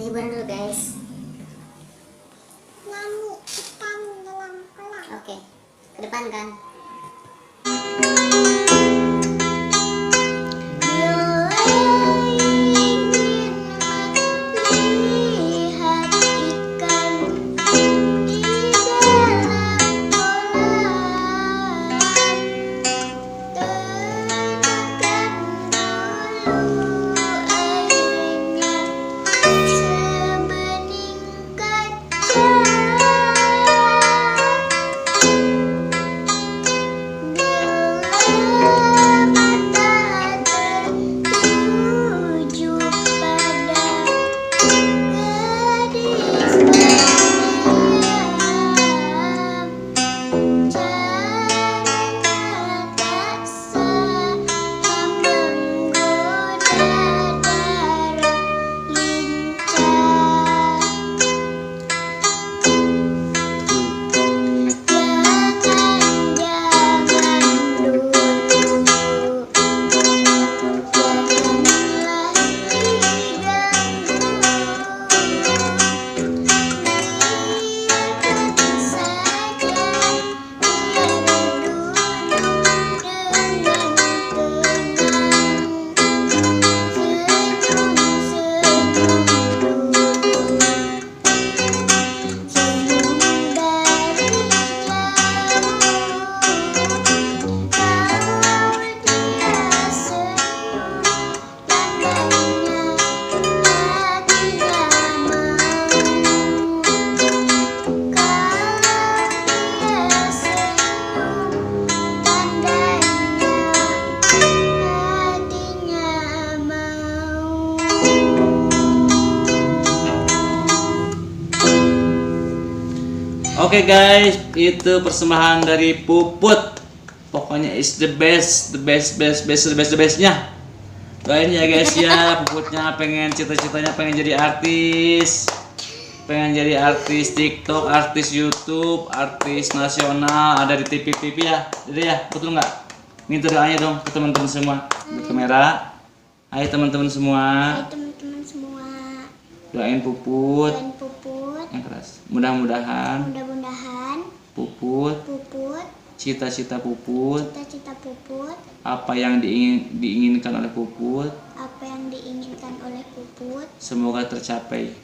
hiburan dulu guys. Nyanyi ikan dalam kolam. Oke, ke depan kan. Oke guys, itu persembahan dari Puput. Pokoknya is the best nya. Doain ya guys ya, Puputnya pengen cita-citanya pengen jadi artis. Pengen jadi artis TikTok, artis YouTube, artis nasional, ada di TV ya. Jadi ya, betul nggak? Minta doanya dong ke teman-teman semua. Ke kamera. Hai teman-teman semua. Hai teman-teman semua. Doain Puput. Doain Puput. Yang keras. Mudah-mudahan Puput, cita-cita Puput, apa yang diinginkan oleh Puput, semoga tercapai.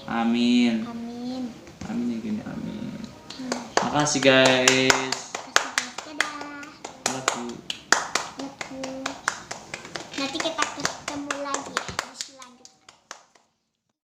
Amin. Amin ya gini, amin. Makasih guys.